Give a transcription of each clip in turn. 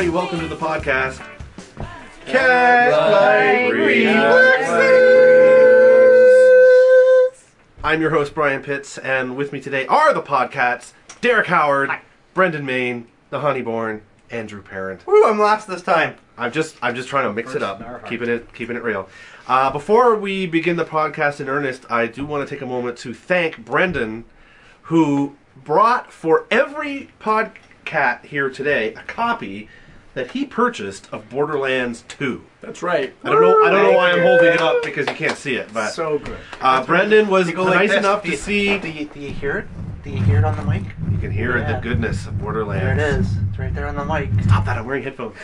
everybody. Welcome to the podcast. Catlike Reflexes. I'm your host, Bryan Piitz, and with me today are the PodCats, Derek Howard, Brendan Main, Nahanni Born, Andrew Parent. Woo, I'm last this time. I'm just trying to mix it up, keeping it real. Before we begin the podcast in earnest, I do want to take a moment to thank Brendan, who brought for every PodCat here today a copy that he purchased of Borderlands 2. That's right. I don't know why I'm holding it up because you can't see it, but so good. Brendan was nice enough to see. Do you hear it? Do you hear it on the mic? You can hear the goodness of Borderlands. There it is. It's right there on the mic. Stop that! I'm wearing headphones.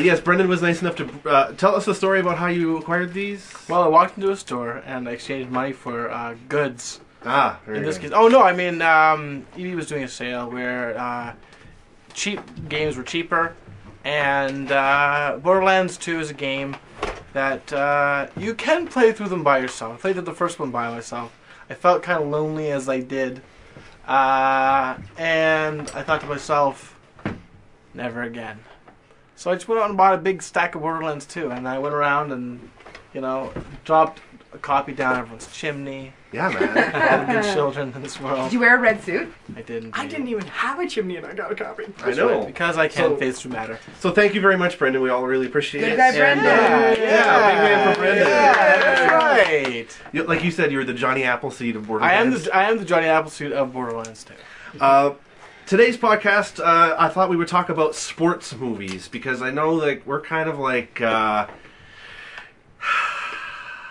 Yes, Brendan was nice enough to tell us the story about how you acquired these. Well, I walked into a store and I exchanged money for goods. Very in this good. case, oh no, I mean EB was doing a sale where cheap games were cheaper, and Borderlands 2 is a game that you can play through them by yourself. I played through the first one by myself. I felt kind of lonely as I did, and I thought to myself, never again. So I just went out and bought a big stack of Borderlands 2, and I went around and, dropped a copy down everyone's chimney. Yeah, man. All the good children in this world. Did you wear a red suit? I didn't. I didn't even have a chimney and I got a copy. I know. Right, because I can't face through matter. So thank you very much, Brendan. We all really appreciate Good it. guy, Brendan. Big man for Brendan. Yeah, that's right. Like you said, you're the Johnny Appleseed of Borderlands. I am the Johnny Appleseed of Borderlands 2. Today's podcast, I thought we would talk about sports movies because I know we're kind of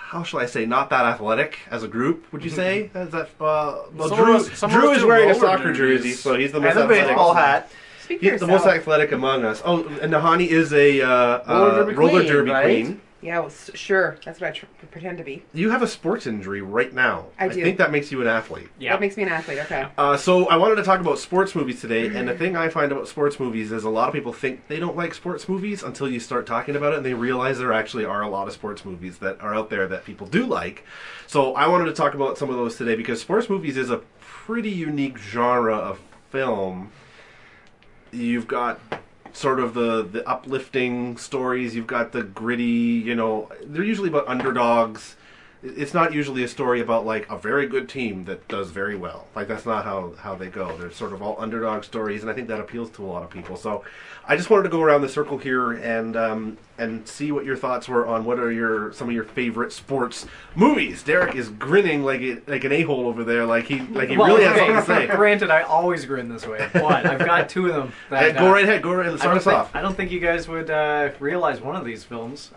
how shall I say, not that athletic as a group, would you say? Is that, Drew is wearing a soccer jersey, so he's the most and a athletic. baseball hat. Speak for He's the most yourself. athletic among us. Oh, and Nahanni is a roller derby queen. Yeah, well, sure. That's what I pretend to be. You have a sports injury right now. I do. I think that makes you an athlete. Yeah. That makes me an athlete, okay. So I wanted to talk about sports movies today, and the thing I find about sports movies is a lot of people think they don't like sports movies until you start talking about it, and they realize there actually are a lot of sports movies that are out there that people do like. So I wanted to talk about some of those today because sports movies is a pretty unique genre of film. You've got sort of the uplifting stories, you've got the gritty, they're usually about underdogs. It's not usually a story about a very good team that does very well. That's not how they go. They're sort of all underdog stories, and I think that appeals to a lot of people. So I just wanted to go around the circle here and see what your thoughts were on what are some of your favorite sports movies. Derek is grinning like an a-hole over there, like he really has something to say. Granted, I always grin this way, but I've got two of them. Hey, go right ahead. Start us off. I don't think you guys would realize one of these films.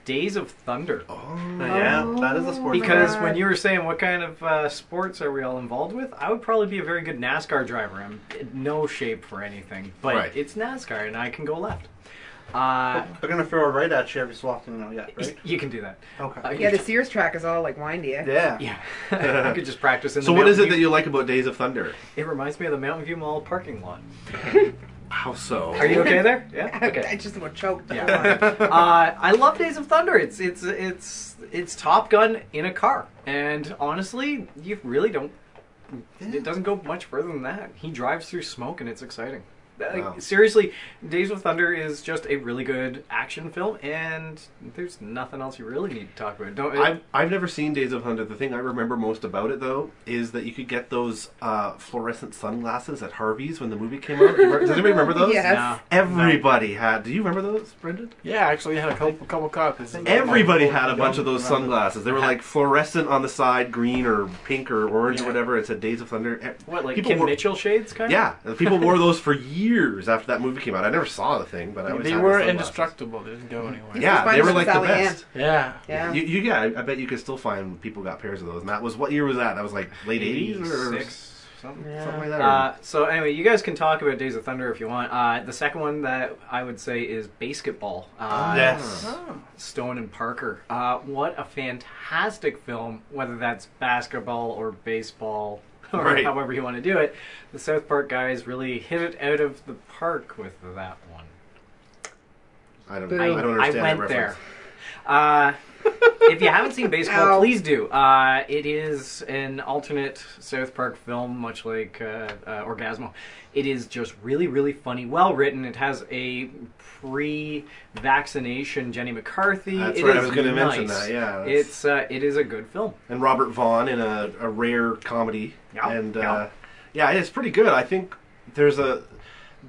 Days of Thunder. Oh, Yeah, that is a sport. Because when you were saying what kind of sports are we all involved with, I would probably be a very good NASCAR driver. I'm in no shape for anything, but Right. it's NASCAR and I can go left. They're going to throw a right at you every so often now, right? You can do that. Okay. Yeah, the Sears track is all windy. Yeah. Yeah, I could just practice in the So what is it Mountain that View. you like about Days of Thunder? It reminds me of the Mountain View Mall parking lot. How so? Are you okay there? Yeah. I Okay. just about choked. Yeah. I love Days of Thunder. It's Top Gun in a car, and honestly, you really don't. It doesn't go much further than that. He drives through smoke, and it's exciting. Wow. Seriously, Days of Thunder is just a really good action film, and there's nothing else you really need to talk about. I've never seen Days of Thunder. The thing I remember most about it, though, is that you could get those fluorescent sunglasses at Harvey's when the movie came out. Does anybody remember those? Yes. No. Everybody had. Do you remember those, Brendan? Yeah, actually, I had a couple copies. Everybody had a bunch of those sunglasses. They were fluorescent on the side, green or pink or orange or whatever. It said Days of Thunder. What, like People Kim wore- Mitchell shades, kind of? Yeah, people wore those for years after that movie came out. I never saw the thing, but I always They had were the sunglasses. indestructible. They didn't go anywhere. Yeah, Find they were them like at the Sally best. Yeah. Yeah. I bet you could still find people got pairs of those. And that was, what year was that? That was late 80s or 86, something. something like that. So anyway, you guys can talk about Days of Thunder if you want. The second one that I would say is Basketball. Yes. Stone and Parker. What a fantastic film, whether that's basketball or baseball or Right. however you want to do it. The South Park guys really hit it out of the park with that one. I don't Boo. understand I that went there. reference. If you haven't seen baseball, Ow. please do. It is an alternate South Park film, much like Orgasmo. It is just really, really funny, well written. It has a pre-vaccination Jenny McCarthy. That's It right, I is was going to nice. mention that, yeah. that's- It is a good film. And Robert Vaughn in a rare comedy. Yeah, And, yeah. yeah, it's pretty good. I think there's a...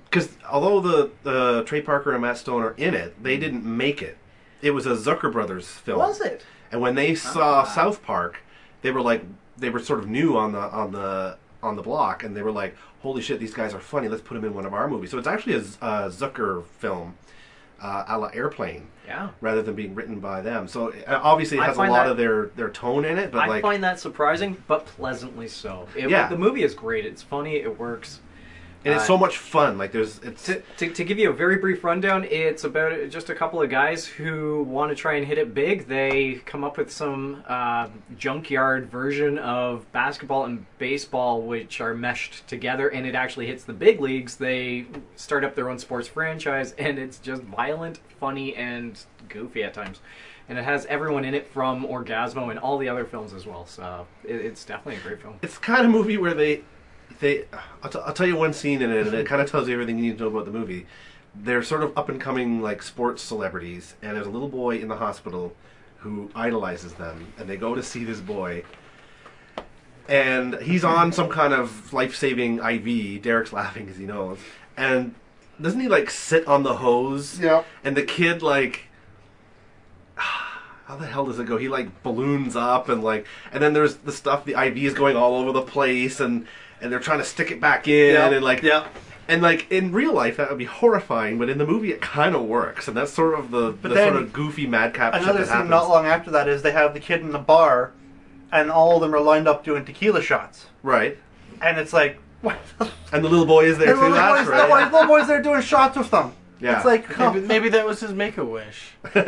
Because although the Trey Parker and Matt Stone are in it, they didn't make it. It was a Zucker Brothers film. Was it? And when they saw South Park, they were sort of new on the block, and they were like, "Holy shit, these guys are funny! Let's put them in one of our movies." So it's actually a Zucker film, a la Airplane, Yeah. rather than being written by them. So obviously it I has a find lot that- of their tone in it, but I like find that surprising, but pleasantly so. Yeah. The movie is great. It's funny. It works. and it's so much fun. Like it's To give you a very brief rundown, it's about just a couple of guys who want to try and hit it big. They come up with some junkyard version of basketball and baseball, which are meshed together, and it actually hits the big leagues. They start up their own sports franchise, and it's just violent, funny, and goofy at times. And it has everyone in it from Orgasmo and all the other films as well. So it's definitely a great film. it's the kind of movie where I'll tell you one scene in it, and it kind of tells you everything you need to know about the movie. They're sort of up and coming like sports celebrities, and there's a little boy in the hospital who idolizes them, and they go to see this boy, and he's on some kind of life-saving IV. Derek's laughing because he knows, and doesn't he like sit on the hose? Yep. And the kid like. How the hell does it go? He like balloons up and then there's the stuff. The IV is going all over the place, and they're trying to stick it back in, Yep. and like Yep. and like in real life that would be horrifying, but in the movie it kind of works, and that's sort of the then sort of goofy madcap shit Another that scene happens. not long after that is they have the kid in the bar, and all of them are lined up doing tequila shots, Right, and it's like, what? and the little boy is there The too. little That's boys, right. the little boys there doing shots with them. Yeah. It's like, Maybe that was his Make-A-Wish. All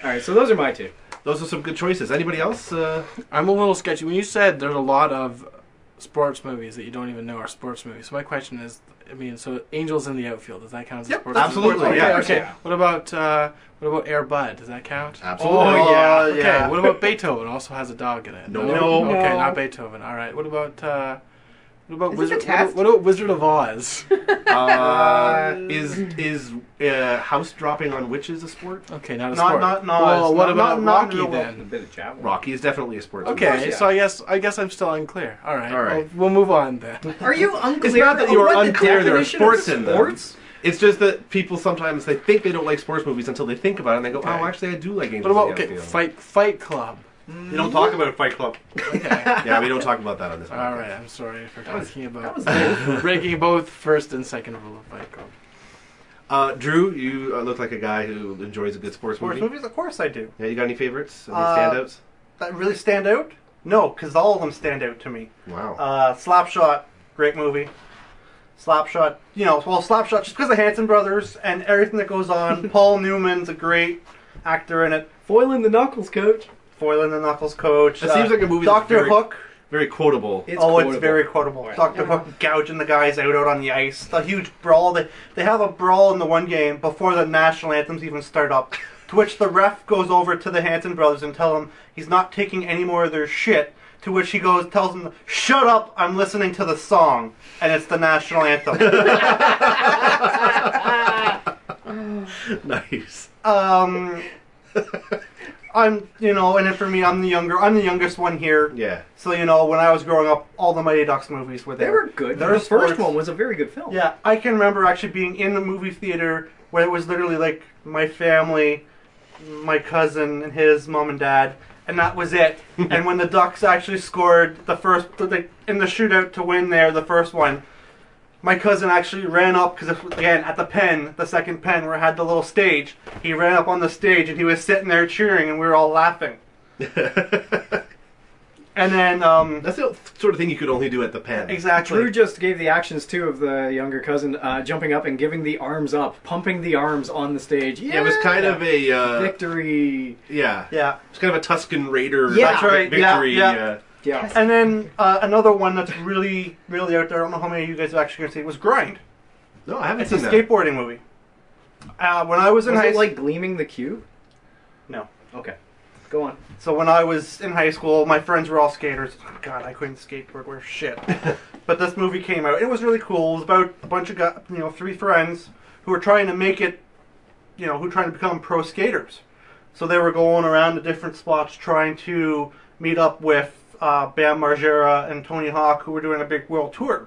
right, so those are my two. Those are some good choices. Anybody else? I'm a little sketchy. When you said there's a lot of sports movies that you don't even know are sports movies, so my question is, so Angels in the Outfield, does that count as a Yep, sports absolutely, movie? yeah. Okay. What about Air Bud? Does that count? Absolutely. Oh, yeah. Okay. What about Beethoven? Also has a dog in it. No. No. Okay, No. not Beethoven. All right. What about Is this a Wizard? test? What about Wizard of Oz? Is house dropping on witches a sport? Okay, not a Not- sport. not- no, Well, it's what not- about not Rocky real- A then? bit of javelin. Rocky is definitely a sport. Okay, yeah. so I guess I'm still unclear. All right. All right. We'll move on then. Are you unclear? It's not that you are what the unclear there are definition of sports in them. sports? It's just that people sometimes they think they don't like sports movies until they think about it and they go, Okay. "Oh, actually, I do like Angels." What about in the okay, Outfield." Fight Club? you don't talk about Fight Club. Okay. Yeah, we don't talk about that on this. All podcast. right. I'm sorry for talking That about was both. breaking both first and second rule of Fight Club. Drew, you look like a guy who enjoys a good sports Sports movie. movies, of course I do. Yeah, you got any favorites? Any Uh, standouts? That really stand out? No, because all of them stand out to me. Wow. Slapshot, great movie. Slapshot, Slapshot just because of Hanson Brothers and everything that goes on. Paul Newman's a great actor in it. Foiling the knuckles, coach. Foiling the Knuckles coach. It seems like a movie that's Doctor very- Hook. Very quotable. It's quotable. very quotable. Right. Dr. Hook gouging the guys out on the ice. The huge brawl. They have a brawl in the one game before the national anthems even start up, to which the ref goes over to the Hanson brothers and tell him he's not taking any more of their shit. To which he tells them, "Shut up! I'm listening to the song," and it's the national anthem. Nice. And then for me, I'm the youngest one here. Yeah. So when I was growing up, all the Mighty Ducks movies were there. They were good. They're The first sports. one was a very good film. Yeah, I can remember actually being in the movie theater where it was literally like my family, my cousin, and his mom and dad, and that was it. And when the Ducks actually scored in the shootout to win the first one, my cousin actually ran up, because again, at the second pen where it had the little stage, he ran up on the stage and he was sitting there cheering and we were all laughing. And then, That's the sort of thing you could only do at the pen. exactly. Drew just gave the actions too of the younger cousin jumping up and giving the arms up, pumping the arms on the stage. Yeah, It was kind of a victory. yeah. Yeah. It's kind of a Tuscan Raider Yeah. That's right. victory. Yeah. Yeah. And then another one that's really, really out there, I don't know how many of you guys are actually going to see it, was Grind. No, I haven't It's a seen that. skateboarding movie. When I was in Was high it school... like Gleaming the Cube? No. Okay. Go on. So when I was in high school, my friends were all skaters. God, I couldn't skateboard worth shit. But this movie came out. It was really cool. It was about a bunch of guys, 3 friends who were trying to make it, who were trying to become pro skaters. So they were going around to different spots trying to meet up with Bam Margera and Tony Hawk, who were doing a big world tour.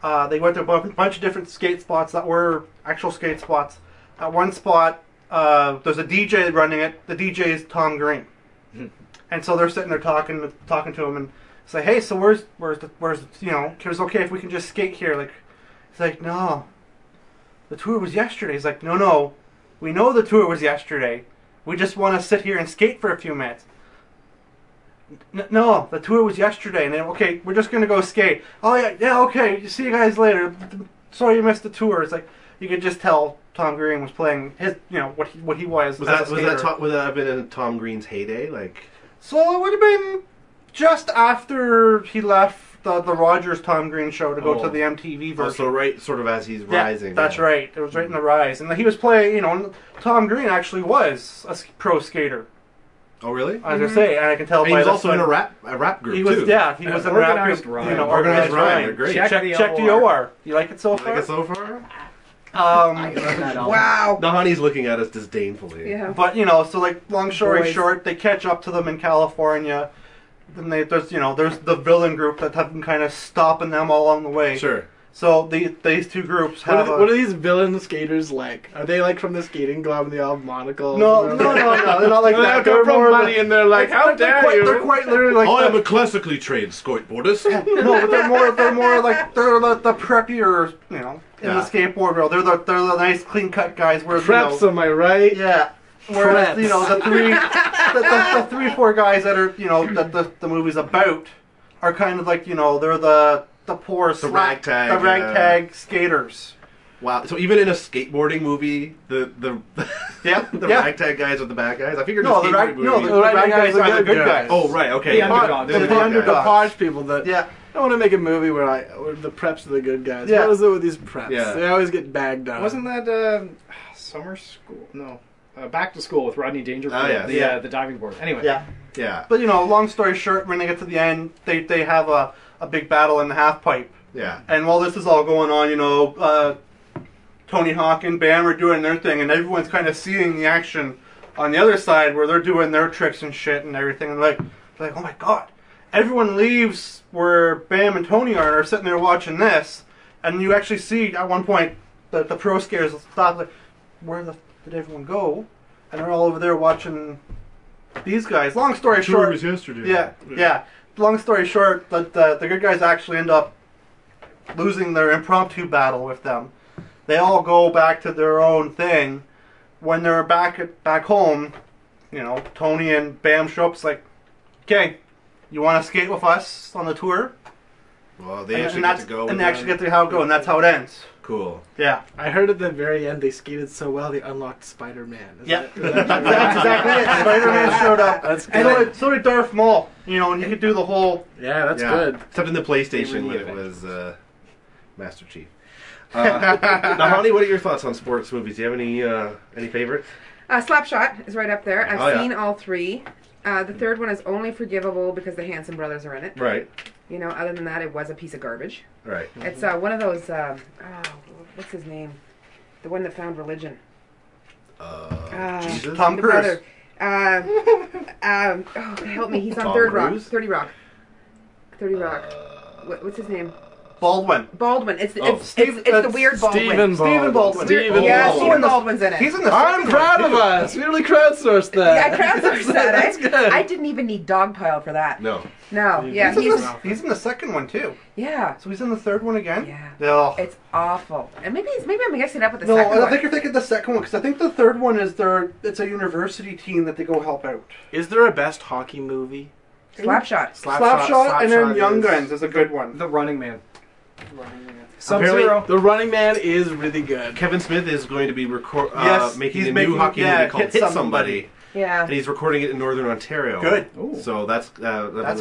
They went to a bunch of different skate spots that were actual skate spots. At one spot, there's a DJ running it. The DJ is Tom Green, and so they're sitting there talking to him and say, "Hey, so where's it's okay if we can just skate here?" Like, he's like, "No, the tour was yesterday." He's like, "No, we know the tour was yesterday. We just want to sit here and skate for a few minutes." No, the tour was yesterday, and then okay, we're just gonna go skate. Oh yeah, okay. See you guys later. Sorry you missed the tour. It's like you could just tell Tom Green was playing his, what he was. Would that have been in Tom Green's heyday? Like, so it would have been just after he left the Rogers Tom Green show to go to the MTV version. So right, sort of as he's rising. That's right. It was right in the rise, and he was playing. Tom Green actually was a pro skater. Oh really? As I say, and I can tell. And he was also in a rap group he was, too. Yeah, he was in a rap group. Organized Rhyme. They're great. Check the OR. You like it so far? Like it so far? Wow. Nahanni's looking at us disdainfully. Yeah. But so like long story short, they catch up to them in California. Then there's the villain group that have been kind of stopping them all along the way. Sure. So these two groups have. What are these villain skaters like? Are they like from the skating club and they all have monocles? No, they're not like that. They're from more money and they're like, how dare you? They're quite literally like. I am a classically trained skateboardist. No, but they're more like they're the preppier, in the skateboard world. They're the nice clean cut guys. Where Preps, am I right? Yeah. Whereas the 3-4 guys that are that the movie's about are kind of like they're the poor ragtag skaters. Wow. So even in a skateboarding movie, the ragtag guys are the bad guys. I figured the rag guys are the good guys. Oh right, okay. The underdogs. The underdogs. posh people that. Yeah. I want to make a movie where the preps are the good guys. Yeah. What is it with these preps? Yeah. They always get bagged on. Wasn't that summer school? No. Back to School with Rodney Dangerfield. Oh, yeah. The diving board. Anyway. Yeah. But long story short, when they get to the end, they have a big battle in the half pipe. Yeah. And while this is all going on, Tony Hawk and Bam are doing their thing, and everyone's kind of seeing the action on the other side where they're doing their tricks and shit and everything. And like, oh my god. Everyone leaves where Bam and Tony are sitting there watching this, and you actually see at one point the pro skaters stop like, where did everyone go? And they're all over there watching these guys. Long story short, it was yesterday. Yeah. Long story short, the good guys actually end up losing their impromptu battle with them. They all go back to their own thing. When they're back home, Tony and Bam show up. It's like, okay, you want to skate with us on the tour? Well, they actually get to go. And they actually get to how it go, and that's how it ends. Cool. Yeah. I heard at the very end they skated so well they unlocked Spider-Man. That's exactly it. Spider-Man showed up. That's good. And so did Darth Maul. And he could do the whole. Yeah, that's good. Except in the PlayStation when really it was Master Chief. Nahanni, what are your thoughts on sports movies? Do you have any favorites? Slapshot is right up there. I've yeah. seen all 3. The third one is only forgivable because the Hanson brothers are in it. Right. Other than that, it was a piece of garbage. Right. It's one of those. What's his name? The one that found religion. Jesus? Tom The Cruise. brother. Help me. He's on Tom Third Rock. Cruise? 30 Rock. 30 Rock. What's his name? Baldwin. Baldwin. It's the weird Baldwin. Stephen Baldwin. Yeah, Stephen Baldwin's in it. He's in the. I'm proud of us. We really crowdsourced that. Yeah, crowdsourced that. That's good. I didn't even need Dogpile for that. No. No. Yeah, He's in the second one too. yeah. So he's in the third one again. Yeah. Oh. It's awful. And maybe I'm mixing it up with the No, second I one. think you're thinking the second one because I think the third one is it's a university team that they go help out. Is there a best hockey movie? Slapshot. Slapshot, and then Slapshot Young is- Guns is a good one. The Running Man. Apparently- Sub-Zero. The Running Man is really good. Kevin Smith is going to be Yes, making he's a making- new hockey yeah, movie called Hit Hit Somebody. Somebody. Yeah. And he's recording it in Northern Ontario. Good. Ooh. So that's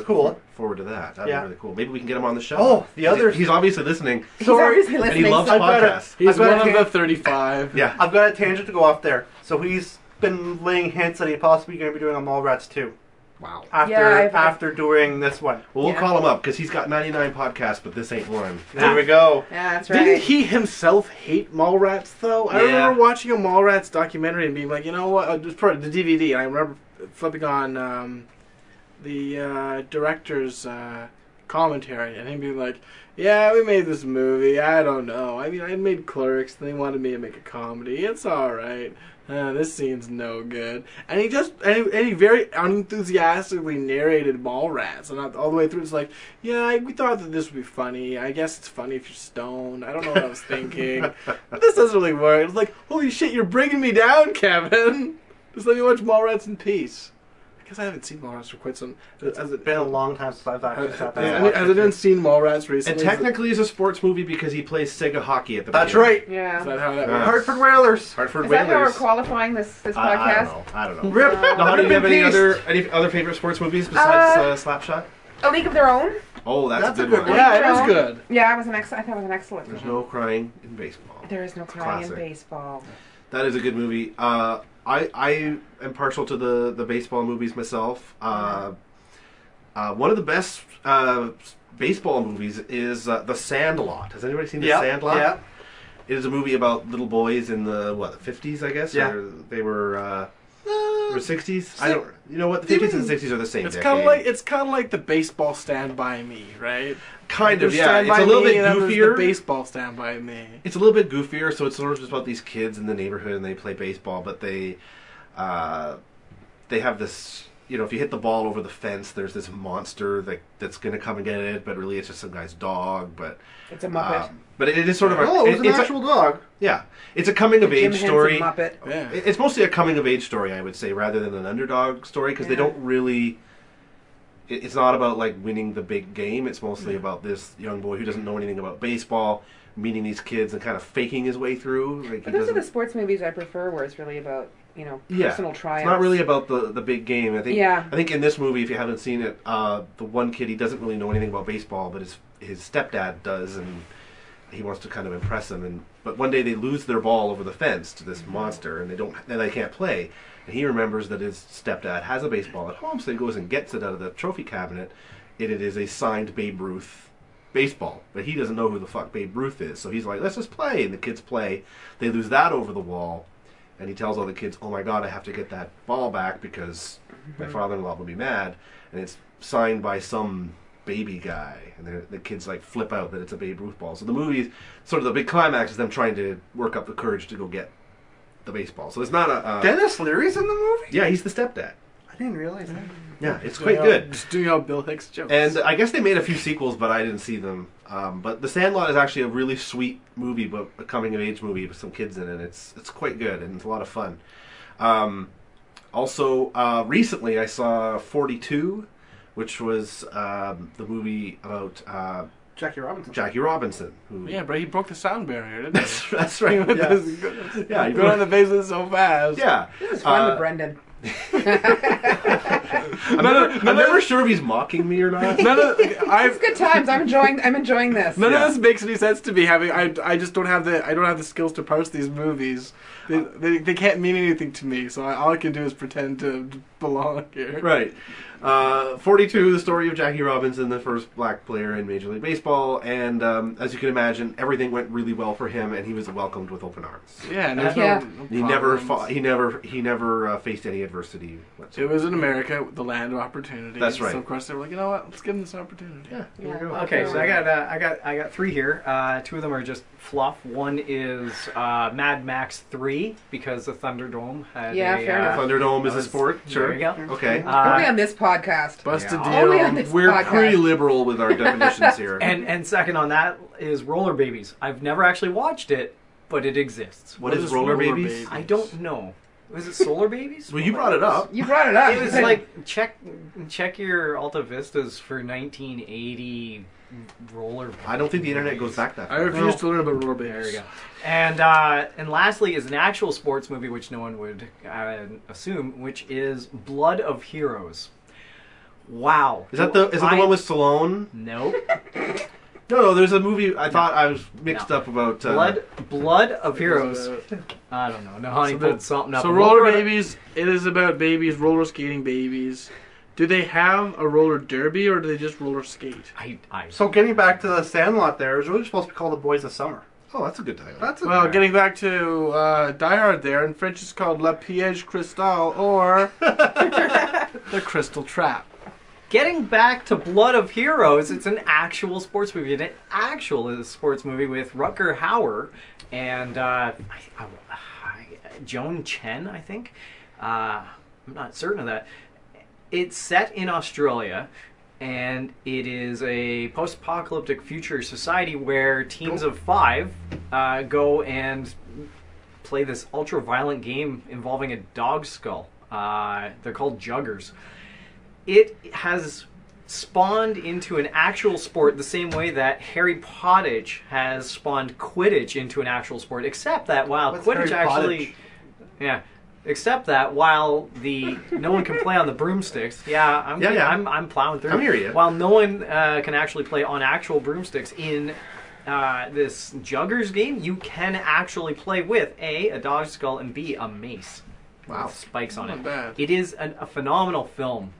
cool. Forward to that. That'd Yeah. be really cool. Maybe we can get him on the show. Oh, the others. He's obviously listening, He's Sorry. obviously and listening. he loves I've got podcasts. He's I've got one a of the 35. Yeah. I've got a tangent to go off there. So he's been laying hints that he's possibly going to be doing a Mallrats 2 Wow. after doing this one. Well, we'll Yeah. call him up because he's got 99 podcasts, but this ain't one. There we go. Yeah, that's Didn't right. he himself hate Mallrats, though? I Yeah. remember watching a Mallrats documentary and being like, you know what? Just part of the DVD, and I remember flipping on the director's commentary, and him being like, yeah, we made this movie. I don't know. I mean, I made Clerks, and they wanted me to make a comedy. It's all right. This scene's no good. And he just, and he very unenthusiastically narrated Mallrats. And all the way through, it's like, yeah, we thought that this would be funny. I guess it's funny if you're stoned. I don't know what I was thinking. But this doesn't really work. It's like, holy shit, you're bringing me down, Kevin. Just let me watch Mallrats in peace. I guess I haven't seen Mallrats for quite some... It's been a long time since I've actually sat down Yeah. and watched Has it. anyone seen Mallrats And recently? technically, it's a sports movie because he plays Sega hockey at the That's beginning. right. Is Yeah. that how that Yeah. works? Hartford Whalers. Hartford Is that how we're Whalers. qualifying this podcast? I don't know. Rip. Nahanni, do you have any other favorite sports movies besides Slapshot? A League of Their Own? Oh, that's That's a a good good one. one. Yeah, it is good. Yeah, I thought it was an excellent There's one. no crying in baseball. There is no crying in Classic. baseball. That is a good movie. I am partial to the baseball movies myself. One of the best baseball movies is The Sandlot. Has anybody seen The Sandlot? Yeah. It is a movie about little boys in the 50s, I guess. Yeah. Or they were 60s. I don't. You know what? The 50s and the 60s are the same. It's decade. kind of like the baseball Stand By Me, right? Kind of, There's yeah. Stand It's By a little Me, bit and then there's goofier. the baseball Stand By Me. It's a little bit goofier, so it's sort of just about these kids in the neighborhood and they play baseball, but they have this. You know, if you hit the ball over the fence, there's this monster that's going to come and get it, but really it's just some guy's dog. But It's a Muppet. but it is sort of a Oh, it was an it's actual dog. yeah, it's a coming of Jim age Henson story. Muppet. Yeah. It's mostly a coming of age story, I would say, rather than an underdog story, because they Yeah. don't really. It's not about like winning the big game. It's mostly about this young boy who doesn't know anything about baseball, meeting these kids and kind of faking his way through. Like But those are the sports movies I prefer, where it's really about personal triumphs. It's not really about the big game. I think. Yeah. I think in this movie, if you haven't seen it, the one kid, he doesn't really know anything about baseball, but his stepdad does, and he wants to kind of impress him. But one day they lose their ball over the fence to this monster, and they can't play. And he remembers that his stepdad has a baseball at home, so he goes and gets it out of the trophy cabinet. It is a signed Babe Ruth baseball, but he doesn't know who the fuck Babe Ruth is. So he's like, let's just play, and the kids play. They lose that over the wall. And he tells all the kids, oh my God, I have to get that ball back because my father-in-law will be mad. And it's signed by some baby guy. And the kids like flip out that it's a Babe Ruth ball. So the movie, sort of the big climax is them trying to work up the courage to go get the baseball. So it's not a... Dennis Leary's in the movie? yeah, he's the stepdad. I didn't realize that. Yeah, it's quite good. Just doing all Bill Hicks jokes. And I guess they made a few sequels, but I didn't see them. But The Sandlot is actually a really sweet movie, but a coming-of-age movie with some kids in it. It's quite good, and it's a lot of fun. Also, recently I saw 42, which was the movie about Jackie Robinson. Jackie Robinson. Who, yeah, but he broke the sound barrier, didn't he? that's right. He Yeah, yeah, he he on the bases so fast. yeah. This is fun with Brendan. I'm never sure if he's mocking me or not. It's good times. I'm enjoying this. None Yeah. of this makes any sense to me. I just don't have the skills to parse these movies. They can't mean anything to me. So all I can do is pretend to belong here. Right. 42, the story of Jackie Robinson, the first black player in Major League Baseball, and as you can imagine, everything went really well for him, and he was welcomed with open arms. Yeah, and there's Yeah. no He never problems. fought, he never faced any adversity It whatsoever. was in America, the land of opportunity. That's right. So of course they were like, you know what? Let's give him this opportunity. Yeah, there Yeah. we go. Okay, so I got three here. Two of them are just fluff. One is Mad Max 3 because the Thunderdome had Yeah, fair enough. Thunderdome is a was- sport, sure. There you go. Okay. Only on this podcast. Busted Yeah. Only deal. on this We're podcast. pretty liberal with our definitions here. And second on that is Roller Babies. I've never actually watched it, but it exists. What is Roller Babies? I don't know. Was it Solar Babies? Well, you brought it up. You brought it up. It was like check your Alta Vistas for 1980 roller. I don't think the internet goes back that I far. refuse to learn about roller babies. There we go. And lastly is an actual sports movie, which no one would assume, which is Blood of Heroes. Wow. Is that the one with Stallone? Nope. No, there's a movie. I thought I was mixed up about Blood of Heroes. I don't know. Nahanni pulled something up. So roller babies. It is about babies, roller skating babies. Do they have a roller derby or do they just roller skate? So getting back to the Sandlot, there, it was really supposed to be called The Boys of Summer. Oh, that's a good title. Well, getting back to Die Hard there, in French it's called La Piège Cristal or The Crystal Trap. Getting back to Blood of Heroes, it's an actual sports movie. An actual sports movie with Rutger Hauer and Joan Chen, I think. I'm not certain of that. It's set in Australia, and it is a post-apocalyptic future society where teams of 5 go and play this ultra-violent game involving a dog skull. They're called juggers. It has spawned into an actual sport the same way that Harry Pottage has spawned Quidditch into an actual sport, except that while Quidditch actually... Yeah. Except that while no one can play on the broomsticks. I'm plowing through. I'm hearing you. While no one can actually play on actual broomsticks in this Juggers game, you can actually play with A, a dog skull, and B, a mace. Wow. With spikes on Not it. bad. It is a phenomenal film.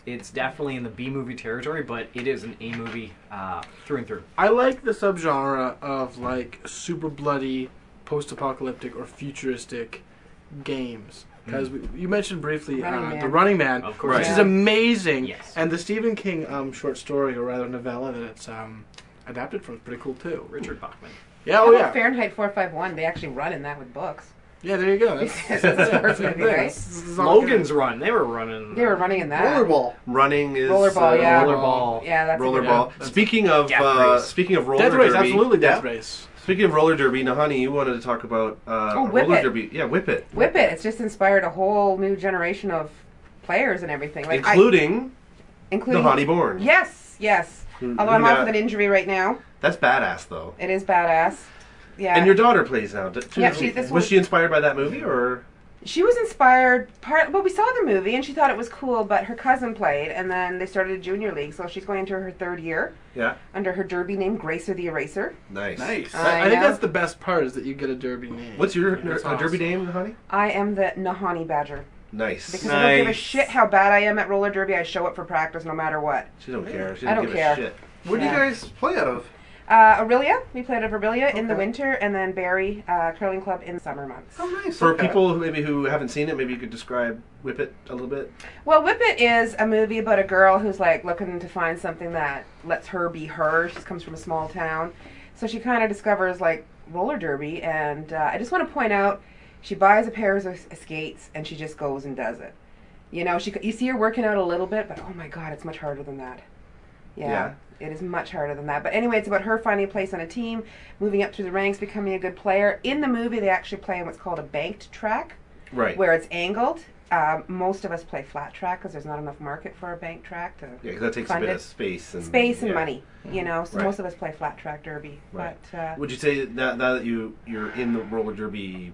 It's definitely in the B movie territory, but it is an A movie through and through. I like the subgenre of like super bloody, post-apocalyptic or futuristic games. Because you mentioned briefly The Running Man, Of course. which is amazing. Yes. And the Stephen King short story, or rather novella, that it's adapted from is pretty cool too. Richard Bachman. Yeah, oh yeah. Fahrenheit 451. They actually run in that with books. Yeah, there you go. That's the first movie, right? This is not Logan's Run. They were running. They were running in that. Rollerball. Running is Rollerball, yeah. Rollerball. Yeah, that's a good Rollerball. one. Speaking of roller Death Race, derby, absolutely Death Race. Speaking of roller derby, Nahanni, you wanted to talk about Whip roller It. derby. Yeah, Whip It. Whip It. It's just inspired a whole new generation of players and everything. Like Including including Nahanni Bourne. Yes. Although I'm off with an injury right now. That's badass, though. It is badass. Yeah. And your daughter plays now. Yeah, was she inspired by that movie, or? She was inspired well, we saw the movie and she thought it was cool, but her cousin played and then they started a junior league, so she's going into her 3rd year. Yeah. Under her derby name, Gracer the Eraser. Nice. I think that's the best part is that you get a derby name. What's your awesome. derby name, Nahanni? I am the Nahanni Badger. Nice. Because I don't give a shit how bad I am at roller derby, I show up for practice no matter what. She don't care. She I don't don't give care. a shit. Where do you guys play out of? Aurelia. We played at Aurelia in the Okay. winter, and then Barrie Curling Club in the summer months. Oh, nice. For okay. people who haven't seen it, maybe you could describe Whip It a little bit. Well, Whip It is a movie about a girl who's like looking to find something that lets her be her. She comes from a small town, so she kind of discovers like roller derby, and I just want to point out, she buys a pair of skates and she just goes and does it. You know, you see her working out a little bit, but oh my god, it's much harder than that. Yeah. It is much harder than that. But anyway, it's about her finding a place on a team, moving up through the ranks, becoming a good player. In the movie, they actually play in what's called a banked track, Right. where it's angled. Most of us play flat track because there's not enough market for a bank track to Yeah, because that takes a fund bit it. of space and and money, you know. So Right. most of us play flat track derby. Right. But Would you say that now that you're in the roller derby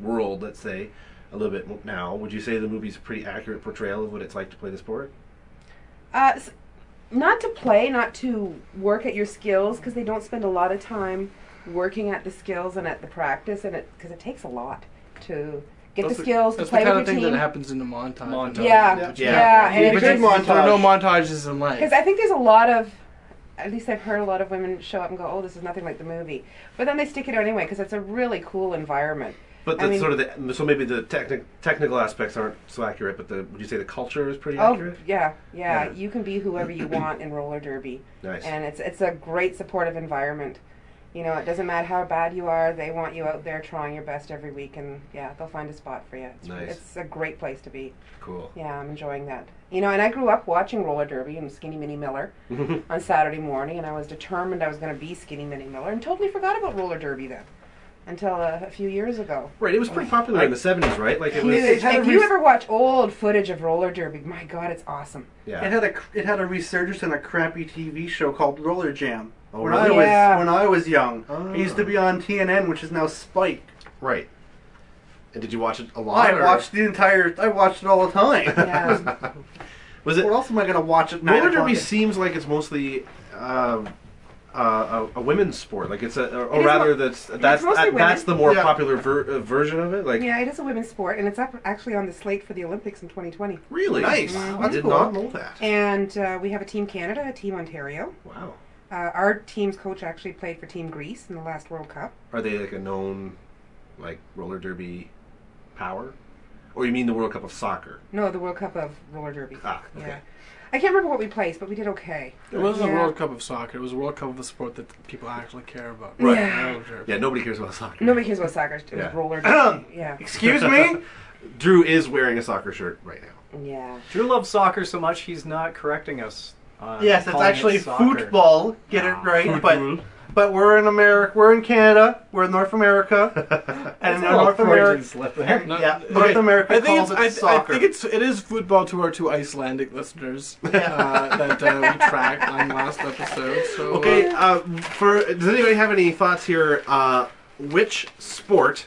world, let's say, a little bit now, would you say the movie's a pretty accurate portrayal of what it's like to play the sport? Not to play, not to work at your skills, because they don't spend a lot of time working at the skills and at the practice, and because it takes a lot to get the skills to That's play the kind with of your thing team. that happens in the montage. Yeah. Yeah. And It's a good montage. There are no montages in life. because I think there's a lot of, at least I've heard a lot of women show up and go, "Oh, this is nothing like the movie," but then they stick it out anyway because it's a really cool environment. But I mean- so maybe the technical aspects aren't so accurate, but would you say the culture is pretty Oh accurate? yeah. You can be whoever you want in roller derby, Nice. and it's a great supportive environment. You know, it doesn't matter how bad you are; they want you out there trying your best every week, and yeah, they'll find a spot for you. Nice. It's a great place to be. Cool. Yeah, I'm enjoying that. You know, and I grew up watching roller derby and Skinny Minnie Miller on Saturday morning, and I was determined I was going to be Skinny Minnie Miller, and totally forgot about roller derby then. Until a few years ago. Right, it was pretty popular in the 70s, right? Like it was. Huge. If you ever watch old footage of roller derby, my God, it's awesome. Yeah. It had a resurgence in a crappy TV show called Roller Jam. Oh, when really? when I was young, Oh. it used to be on TNN, which is now Spike. Right. And did you watch it a lot? I watched it all the time. Was it? What else am I going to watch at 9 Roller o'clock? derby seems like it's mostly a women's sport. Like it's or It is rather mo- that's mostly that's the more Yeah. popular version of it. Like Yeah, it is a women's sport, and it's actually on the slate for the Olympics in 2020. really Nice. Wow, I That's did cool. not know that. And we have a Team Canada, a Team Ontario. Wow. Our team's coach actually played for Team Greece in the last World Cup. Are they like a known like roller derby power? Or you mean the World Cup of soccer? No, the World Cup of roller derby. Ah, okay. Yeah. I can't remember what we placed, but we did okay. It wasn't a Yeah. World Cup of soccer. It was a World Cup of a sport that people actually care about. Right. Yeah. Yeah, nobody cares about soccer. Nobody cares about soccer. It was Yeah. roller derby. Yeah. Excuse me? Drew is wearing a soccer shirt right now. Yeah. Drew loves soccer so much he's not correcting us. Yes, it's calling it actually soccer. football. Get it right, but we're in America. We're in Canada. We're in North America, and in North America, slip there. No, yeah, okay. North America I think calls it's, it soccer. I think it is football to our two Icelandic listeners that we tracked on last episode. So, Okay, does anybody have any thoughts here? Which sport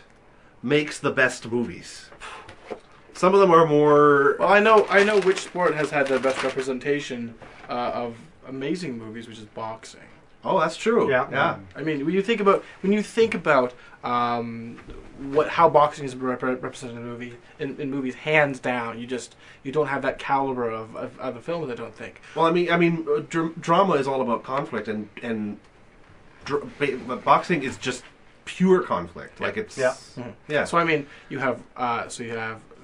makes the best movies? Some of them are more. well, I know which sport has had the best representation of amazing movies, which is boxing. Oh, that's true. Yeah. Yeah. I mean, when you think about how boxing is represented in movies, hands down, you don't have that caliber of other films. I don't think. Well, I mean, drama is all about conflict, and boxing is just pure conflict. Like it's Yeah. yeah. So I mean, you have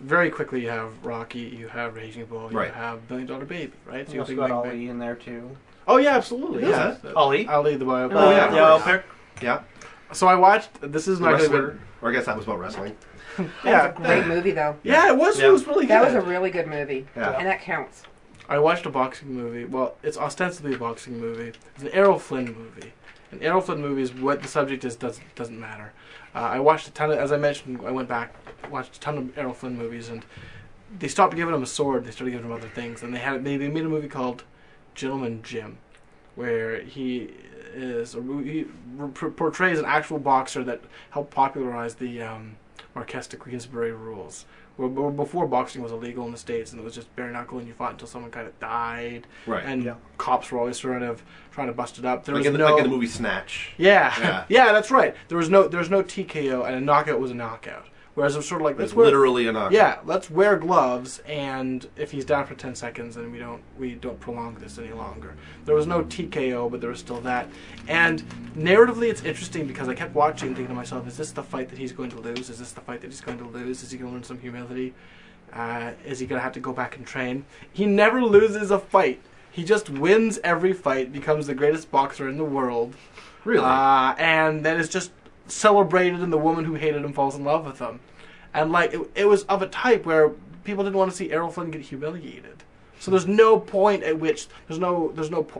very quickly you have Rocky, you have Raging Bull, you Right. have $1 Billion Baby, right? So You have also got Ali in there too. Oh yeah, absolutely. Who's Yeah, Ali? Ali the bio. Oh, yeah. Yeah, pick. Yeah. So I watched. This is The not going to wrestler. be. Or I guess that was about wrestling. Yeah, Great movie, though. yeah, it was. Yeah. It was really good. That was a really good movie. Yeah. And that counts. I watched a boxing movie. Well, it's ostensibly a boxing movie. It's an Errol Flynn movie. An Errol Flynn movie is what the subject is doesn't matter. I watched a ton of, as I mentioned, I went back, watched a ton of Errol Flynn movies, and they stopped giving him a sword. They started giving him other things, and they made a movie called Gentleman Jim, where he portrays an actual boxer that helped popularize the Marquess de Queensberry rules. Where before boxing was illegal in the States, and it was just bare knuckle, and you fought until someone kind of died. Right. And cops were always sort of trying to bust it up. There Like was in, no, like in the movie Snatch. yeah, Yeah. that's right. There was no TKO, and a knockout was a knockout. Whereas it was sort of like It's literally a knockout. yeah, let's wear gloves, and if he's down for 10 seconds, then we don't prolong this any longer. There was no TKO, but there was still that. And narratively, it's interesting because I kept watching, thinking to myself, is this the fight that he's going to lose? Is this the fight that he's going to lose? Is he going to learn some humility? Is he going to have to go back and train? He never loses a fight. He just wins every fight, becomes the greatest boxer in the world. Really? And then is just celebrated, and the woman who hated him falls in love with him. And like it was of a type where people didn't want to see Errol Flynn get humiliated. So there's no point at which there's no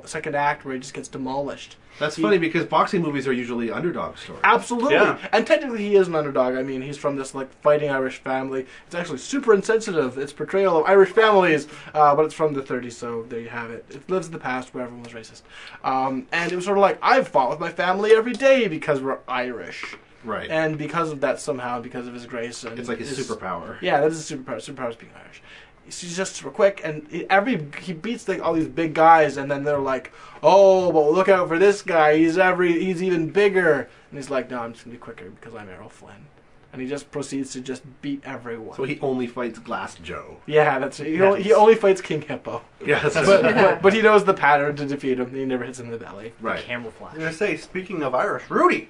second act where he just gets demolished. That's funny because boxing movies are usually underdog stories. Absolutely. Yeah. And technically he is an underdog. I mean, he's from this like fighting Irish family. It's actually super insensitive, its portrayal of Irish families, but it's from the 30s, so there you have it. It lives in the past where everyone was racist. And it was sort of like, I've fought with my family every day because we're Irish. Right. And because of that somehow, because of his grace. And It's like his superpower. Yeah, that is his superpower. Superpower is being Irish. He's just super quick, and he beats like all these big guys, and then they're like, "Oh, but look out for this guy. He's even bigger." And he's like, "No, I'm just gonna be quicker because I'm Errol Flynn." And he just proceeds to just beat everyone. So he only fights Glass Joe. Yeah, that's it. He only fights King Hippo, Yeah, that's but he knows the pattern to defeat him. He never hits him in the belly. right. Camouflage. I'm gonna say, speaking of Irish, Rudy.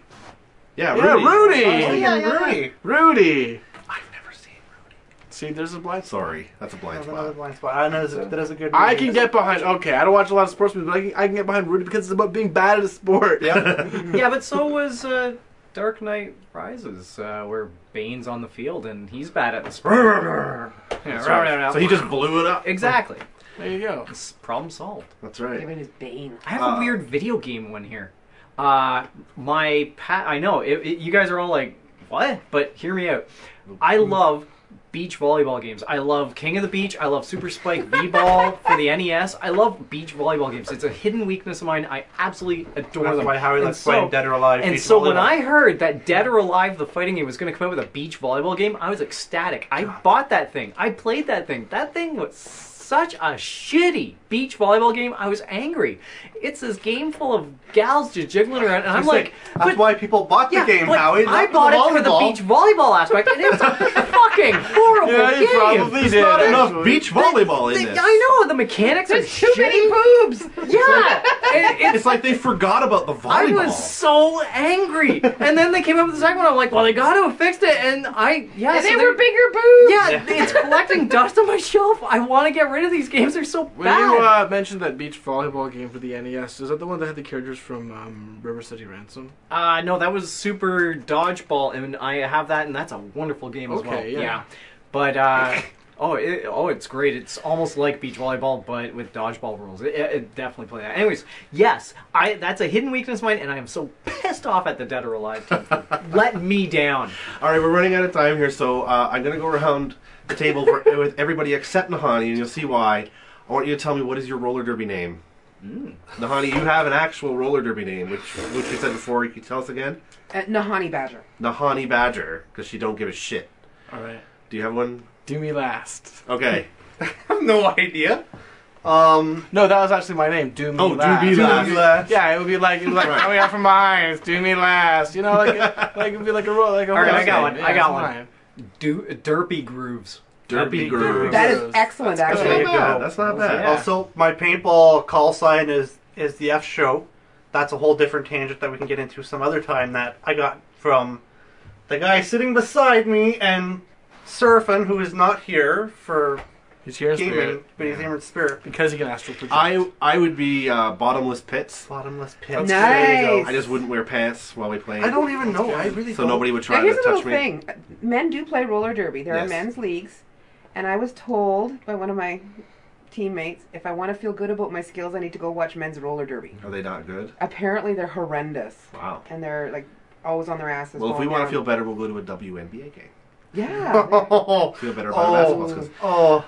Yeah, Yeah, Rudy. Oh, yeah, Rudy. Rudy. I've never seen Rudy. See, there's a blind spot. Sorry, that's a blind That's another spot. blind spot. I know that is a good. I movie. can get behind. Okay, I don't watch a lot of sports movies, but I can get behind Rudy because it's about being bad at a sport. Yeah. Yeah, but so was Dark Knight Rises, where Bane's on the field and he's bad at the sport. So he just blew it up. Exactly. There you go. It's problem solved. That's right. Giving his Bane. I have a weird video game one here. I know you guys are all like, what? But hear me out. I love beach volleyball games. I love King of the Beach. I love Super Spike V-Ball for the NES. I love beach volleyball games. It's a hidden weakness of mine. I absolutely adore That's them. why Howie And likes playing Dead or Alive. And beach so when volleyball. I heard that Dead or Alive, the fighting game, was going to come out with a beach volleyball game, I was ecstatic. I bought that thing. I played that thing. That thing was such a shitty beach volleyball game. I was angry. It's this game full of gals just jiggling around, and I'm like, that's why people bought the game, but Howie. I bought it for the beach volleyball aspect, and it's a fucking horrible Yeah, you game. probably There's did. not enough actually. beach volleyball in this. I know the mechanics are There's too many shitty. boobs. Yeah, It's like they forgot about the I volleyball. was so angry, and then they came up with the second one. I'm like, well, they got to have fixed it, and And so they were bigger boobs. Yeah, it's collecting dust on my shelf. I want to get rid of these games. They're so When bad. you mentioned that beach volleyball game for the NES, is that the one that had the characters from River City Ransom? No, that was Super Dodgeball, and I have that, and that's a wonderful game as well. Okay, yeah. But it's great. It's almost like beach volleyball, but with dodgeball rules. It definitely play that. Anyways, yes, that's a hidden weakness of mine, and I am so pissed off at the Dead or Alive team for letting me down. All right, we're running out of time here, so I'm going to go around the table with everybody except Nahanni, and you'll see why. I want you to tell me, what is your roller derby name? Nahanni, you have an actual roller derby name, which you said before. You can tell us again? Nahanni Badger. Nahanni Badger, because she don't give a shit. All right. Do you have one? Do me last. Okay. I have no idea. No, that was actually my name. Do me Oh, do last. me last. last. Yeah, it would be like coming out from mines. Do me last. You know, like it would be like a roll. Like a All right, horse I got game. one. Yeah, I got it's one. mine. Derpy Grooves. Derpy Grooves. That is excellent, That's actually. not bad. That's not bad. Yeah. Also, my paintball call sign is the F Show. That's a whole different tangent that we can get into some other time that I got from the guy sitting beside me and surfing, who is not here for He's here in gaming, spirit. but he's here in spirit. Because he can astral project. I would be Bottomless Piitz. Bottomless pit. That's Nice. I just wouldn't wear pants while we played. I don't even know. I really So don't. nobody would Now try here's to a little touch me. thing. Men do play roller derby. There Yes. are men's leagues, and I was told by one of my teammates, if I want to feel good about my skills, I need to go watch men's roller derby. Are they not good? Apparently, they're horrendous, Wow. and they're like always on their asses. Well, if we falling want to down. feel better, we'll go to a WNBA game. Yeah. Feel better about our basketball skills. Oh,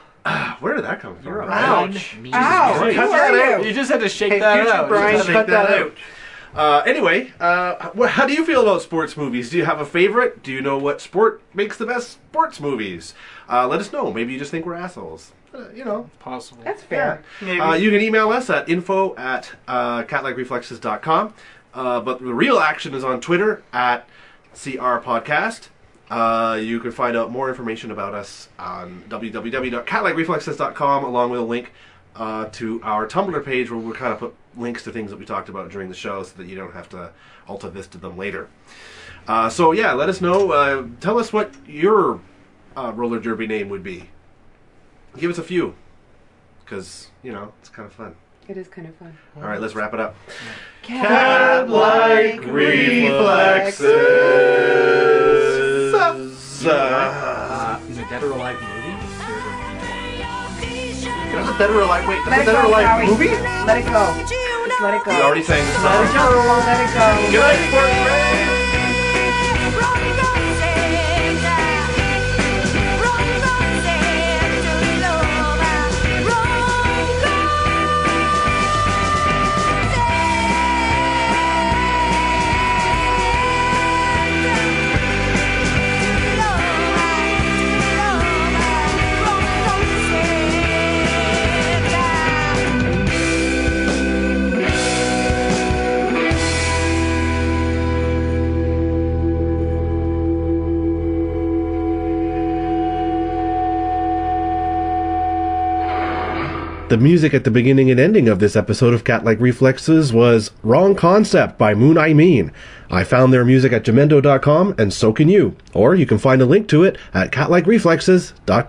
Where did that come from? You're a Brian? ouch. Ow! Christ. Who Cut are that you? You just had to shake hey, that future out. Bryan, Just cut take that that out. out. Anyway, how do you feel about sports movies? Do you have a favorite? Do you know what sport makes the best sports movies? Let us know. Maybe you just think we're assholes. You know. Possible. That's fair. Maybe. You can email us at info@catlikereflexes.com. But the real action is on Twitter at CRPodcast. You can find out more information about us on www.catlikereflexes.com, along with a link to our Tumblr page, where we'll kind of put links to things that we talked about during the show, so that you don't have to Alta Vista them later. So yeah, let us know. Tell us what your roller derby name would be. Give us a few, because it's kind of fun. It is kind of fun. All right, let's wrap it up. Catlike Reflexes. Is it Dead or Alive movie? There's a Dead or Alive. Wait, Let there's it a Dead or go, Alive Howie. movie? Let it go. Just let it go. We already sang the Let it song. go. Let it go. Good night, sports fans. The music at the beginning and ending of this episode of Catlike Reflexes was Wrong Concept by Moon I Mean. I found their music at jamendo.com, and so can you. Or you can find a link to it at catlikereflexes.com.